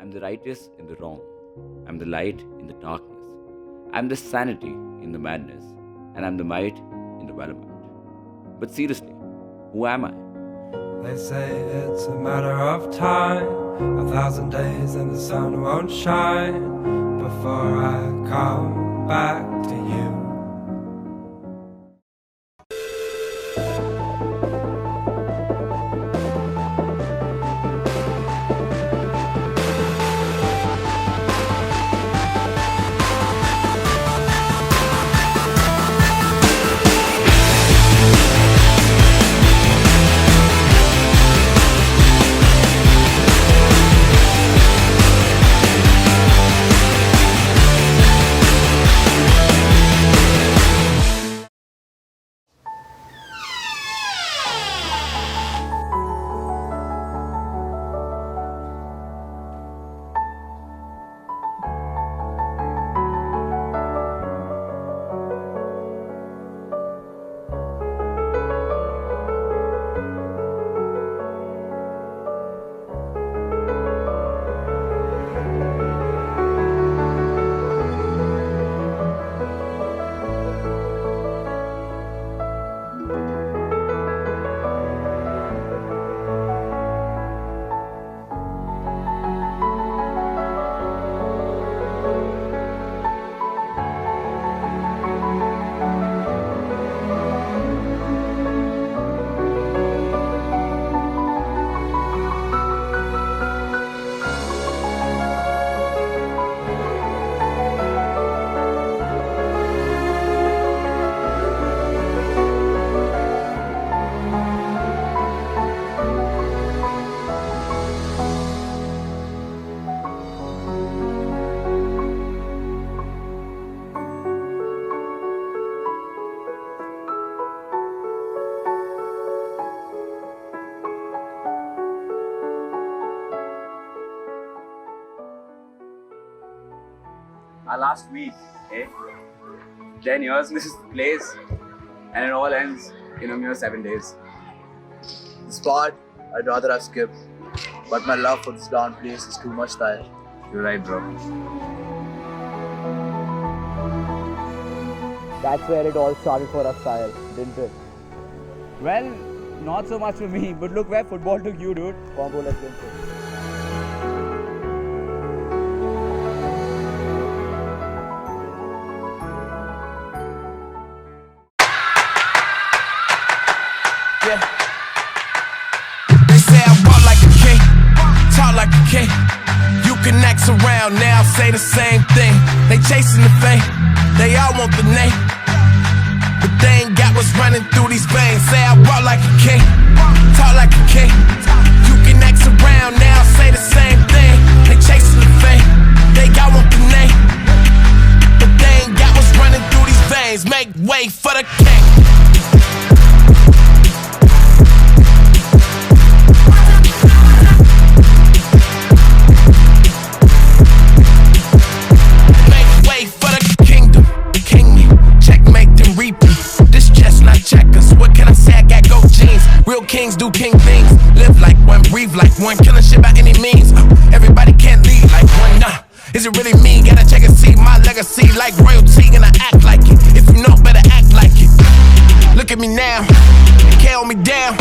I'm the righteous in the wrong. I'm the light in the darkness. I'm the sanity in the madness. And I'm the might in the development. But seriously, who am I? They say it's a matter of time, 1,000 days and the sun won't shine before I come back to you. Our last week, 10 years in this place, and it all ends in a mere 7 days. This part, I'd rather have skipped, but my love for this darn place is too much there. You're right, bro. That's where it all started for us, Sahil, didn't it? Well, not so much for me, but look where football took you, dude. Combo like this. They say I walk like a king, talk like a king. You can act around now, say the same thing. They chasing the fame, they all want the name, but they ain't got what's running through these veins. Say I walk like a king, talk like a king. You can act around now, say the same thing. They chasing the fame, they all want the name, but they ain't got what's running through these veins. Make way for the king. Checkers, what can I say? I got gold jeans. Real kings do king things. Live like one, breathe like one, killing shit by any means. Everybody can't lead like one, nah. Is it really me? Gotta check and see my legacy like royalty, and I act like it. If you know, better act like it. Look at me now, they can't hold me down.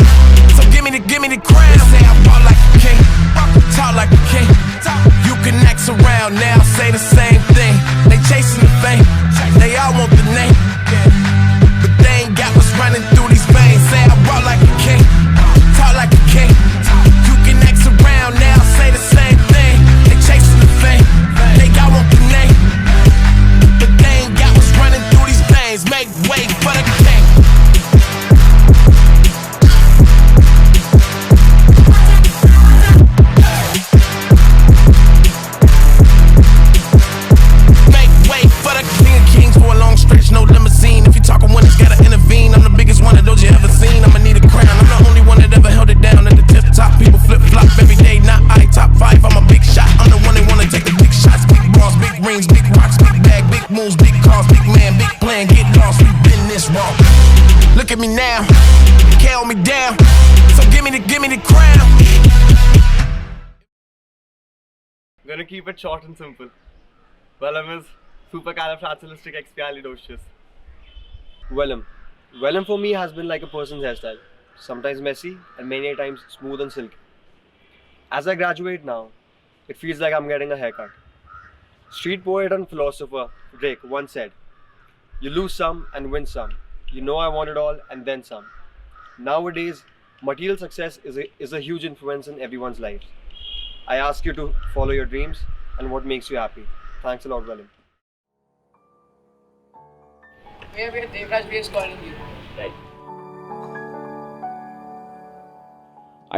So give me the crown. They say I walk like a king, talk like a king. You can act around now, say the same thing. They chasing the fame, they all want the name, but they ain't got what's running through these veins. Say I walk like a king, talk like a king. You can act around now, say the same thing. They chasing the fame, they all want the name, but they ain't got what's running through these veins. Make way for the king. gonna keep it short and simple. Welham is supercalifragilisticexpialidocious. Welham. Welham for me has been like a person's hairstyle. Sometimes messy and many times smooth and silky. As I graduate now, it feels like I'm getting a haircut. Street poet and philosopher Drake once said, "You lose some and win some. You know I want it all and then some." Nowadays, material success is a huge influence in everyone's life. I ask you to follow your dreams and what makes you happy. Thanks a lot, Welham. Where Devraj is calling you. Right.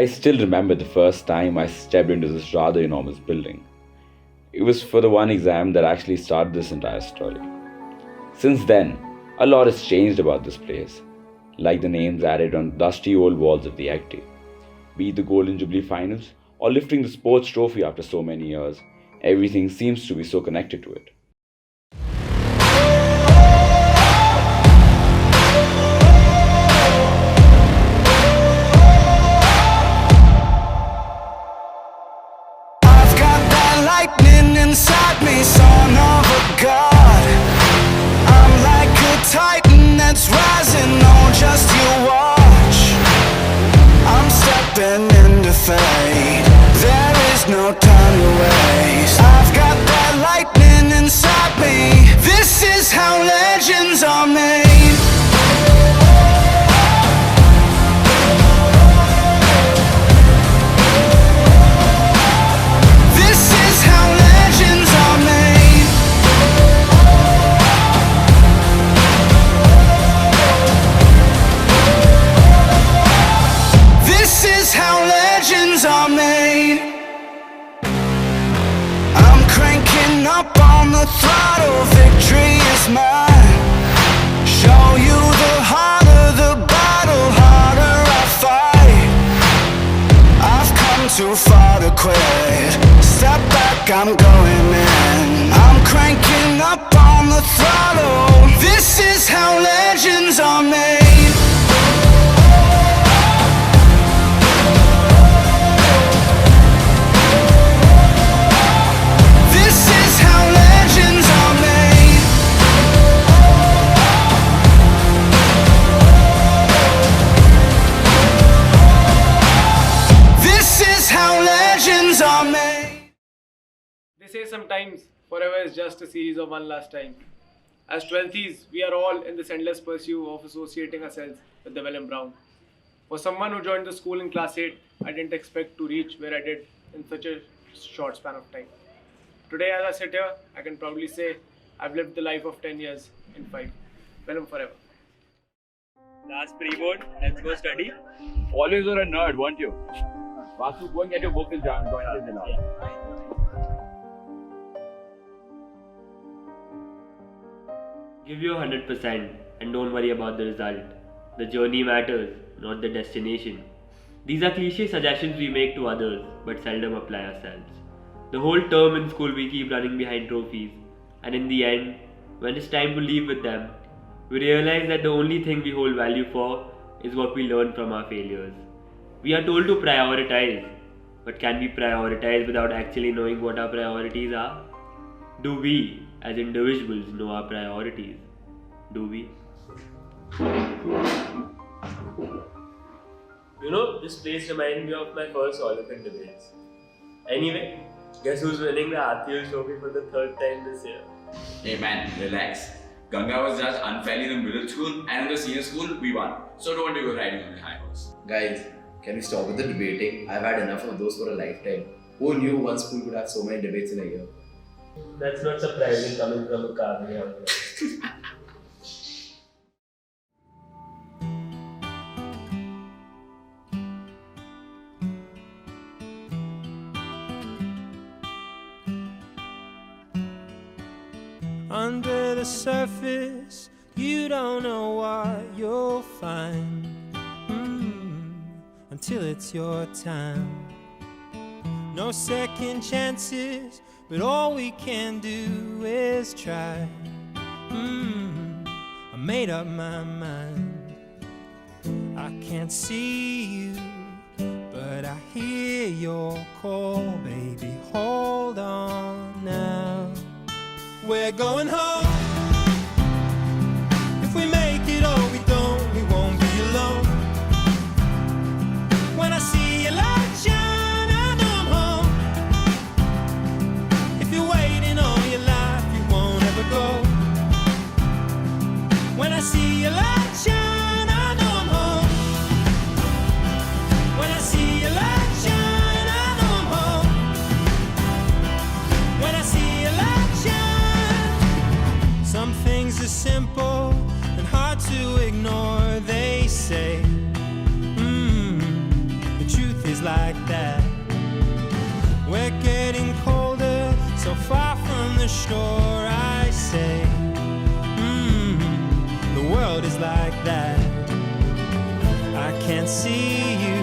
I still remember the first time I stepped into this rather enormous building. It was for the one exam that actually started this entire story. Since then, a lot has changed about this place, like the names added on dusty old walls of the Active. Be it the Golden Jubilee Finals or lifting the sports trophy after so many years, everything seems to be so connected to it. I've got that lightning inside me, son of a god. I'm like a titan that's rising, oh just you watch. I'm stepping into fate, there is no time to waste. I've got that lightning inside me, this is how legends are made. This is how legends are made. This is how legends are made. I'm cranking up on the throttle, victory is mine. Show you the harder the battle, harder I fight. I've come too far to quit. Step back, I'm going in. I'm cranking up on the throttle. This is how legends are made. This is how legends are made. This is how legends are made. They say sometimes forever is just a series of one last time. As 12thies, we are all in this endless pursuit of associating ourselves with the Welham Brown. For someone who joined the school in class 8, I didn't expect to reach where I did in such a short span of time. Today, as I sit here, I can proudly say I've lived the life of 10 years in 5. Welham forever. Last pre-board, let's go study. Always were a nerd, weren't you? Vasu, go and get your book and join the lab. Give your 100% and don't worry about the result. The journey matters, not the destination. These are cliche suggestions we make to others, but seldom apply ourselves. The whole term in school we keep running behind trophies, and in the end, when it's time to leave with them, we realize that the only thing we hold value for is what we learn from our failures. We are told to prioritize, but can we prioritize without actually knowing what our priorities are? Do we, as individuals, know our priorities? Do we? You know, this place reminds me of my first Olympic debates. Anyway, guess who's winning the Athil trophy for the 3rd time this year? Hey man, relax. Ganga was judged unfairly in the middle school, and in the senior school, we won. So don't you go riding on the high horse. Guys, can we stop with the debating? I've had enough of those for a lifetime. Who knew one school could have so many debates in a year? That's not surprising coming from a Carney out there. Under the surface, you don't know what you'll find until it's your time. No second chances, but all we can do is try. I made up my mind. I can't see you, but but I hear your call, baby, hold on now. We're going home. If we make it or we don't, we won't be alone. When I see your light shine, I know I'm home. If you're waiting all your life, you won't ever go. When I see your light shine, I know I'm home. When I see your light shine, I know I'm home. When I see your light shine. Some things are simple and hard to ignore, they say. The truth is like that. We're getting colder, so far from the shore, I say. The world is like that. I can't see you,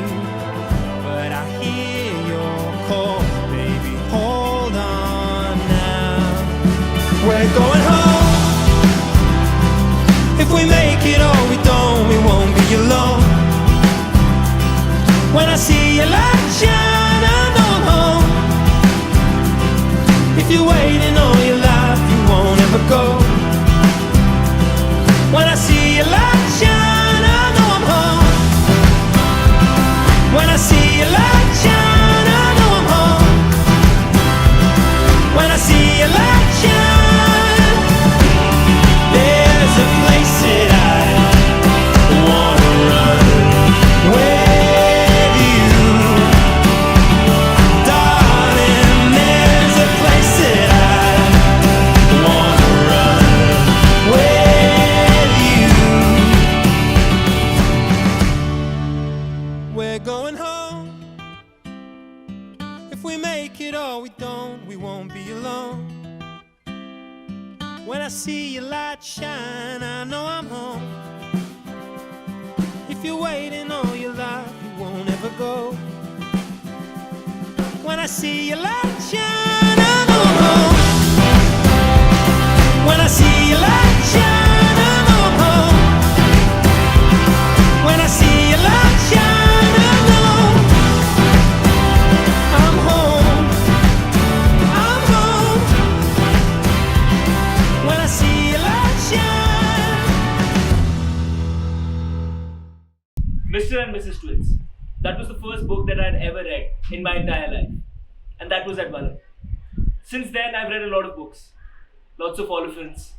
but I hear your call. Baby, hold on now. We're going home. If we make it or we don't, we won't be alone. When I see your light shine, I know I'm home. If you're waiting all your life, you won't ever go. When I see your light shine, I know I'm home. When I see your light shine, I know I'm home. When I see your light shine, there's a place that I wanna run with you, darling. There's a place that I wanna run with you. We're going home. If we make it or we don't, we won't be alone. When I see your light shine, I know I'm home. If you're waiting all your life, you won't ever go. When I see your light shine, I know I'm home. When I see your light shine, I know I'm home. When I see your light shine, I know I'm home. I'm home. When I see your light shine. Mr. and Mrs. Twins. That was the first book that I'd ever read in my entire life. And that was at Welham. Since then, I've read a lot of books. Lots of olifants,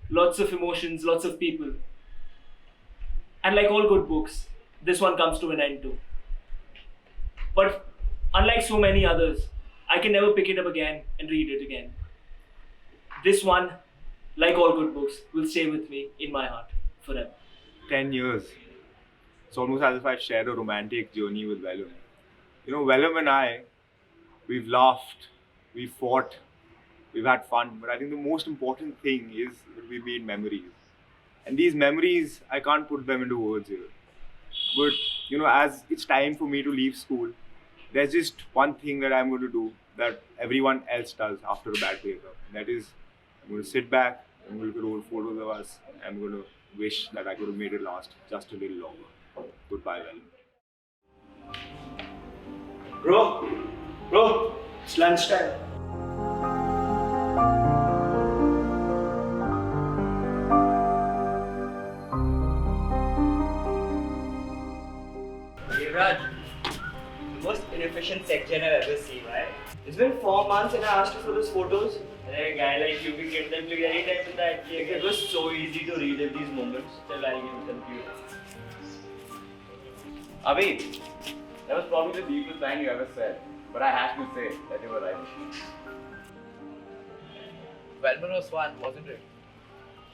lots of emotions, lots of people. And like all good books, this one comes to an end too. But unlike so many others, I can never pick it up again and read it again. This one, like all good books, will stay with me in my heart forever. 10 years. It's almost as if I shared a romantic journey with Welham. You know, Welham and I, we've laughed, we've fought, we've had fun, but I think the most important thing is that we made memories. And these memories, I can't put them into words here. But, you know, as it's time for me to leave school, there's just one thing that I'm going to do that everyone else does after a bad breakup. That is, I'm going to sit back, I'm going to look at old photos of us, and I'm going to wish that I could have made it last just a little longer. Goodbye, Welham. Bro, it's lunchtime. Hey Raj, the most inefficient sex gen I've ever seen, right? It's been 4 months and I asked you for those photos. And a guy like you can get them anytime in that. It was so easy to relive these moments. Till I'll give them to you. Avi, that was probably the deepest line you ever said. But I have to say that you were right. Welham was fun, wasn't it?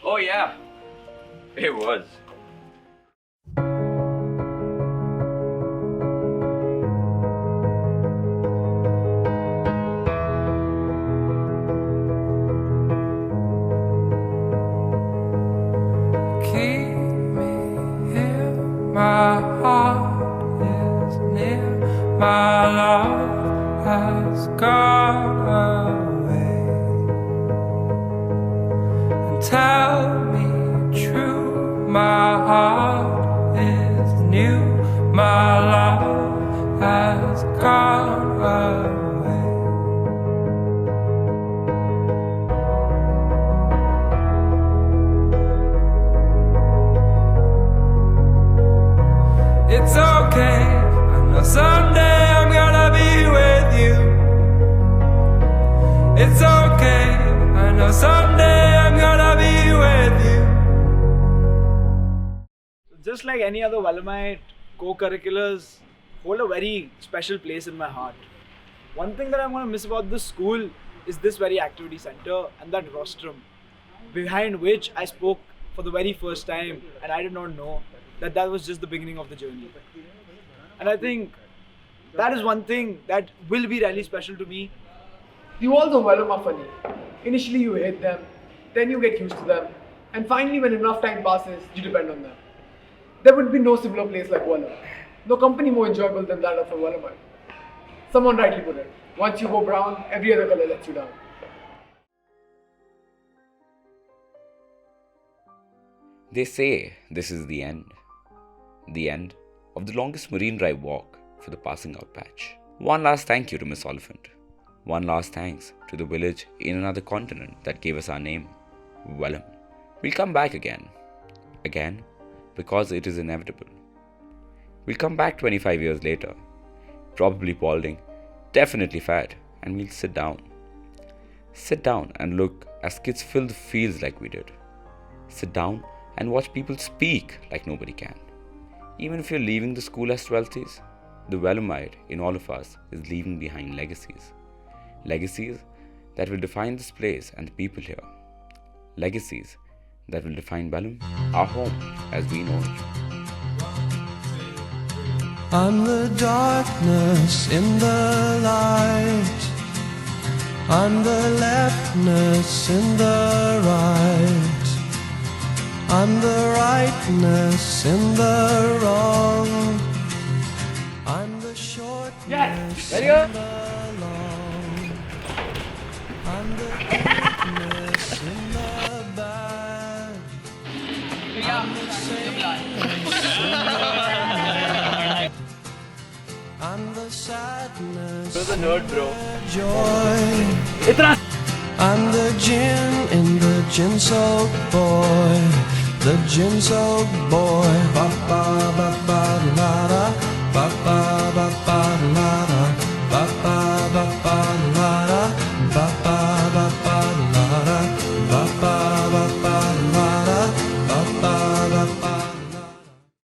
Oh yeah, it was. Keep me here, my heart is near, my love has gone away. And tell me true, my heart is new, my love has just like any other Welhamite, co-curriculars hold a very special place in my heart. One thing that I'm going to miss about this school is this very activity center and that rostrum, behind which I spoke for the very first time, and I did not know that that was just the beginning of the journey. And I think that is one thing that will be really special to me. The walls of Welham are funny. Initially you hate them, then you get used to them, and finally when enough time passes, you depend on them. There would be no similar place like Welham. No company more enjoyable than that of a Welhamite. Someone rightly put it, once you go brown, every other color lets you down. They say this is the end. The end of the longest Marine Drive walk for the passing out batch. One last thank you to Miss Oliphant. One last thanks to the village in another continent that gave us our name, Welham. We'll come back again. Again, because it is inevitable. We'll come back 25 years later, probably balding, definitely fat, and we'll sit down. Sit down and look as kids fill the fields like we did. Sit down and watch people speak like nobody can. Even if you're leaving the school as 12th, the Welhamite in all of us is leaving behind legacies. Legacies that will define this place and the people here. Legacies that will define Welham, our home as we know it. I'm the darkness in the light. I'm the leftness in the right. I'm the rightness in the wrong. I'm the shortness in the long. I'm the goodness in the bad. I'm the sameness in the I'm the sadness. You're the nerd, bro. Joy. I'm the gin in the gin soaked boy. The gin soaked boy. Ba ba ba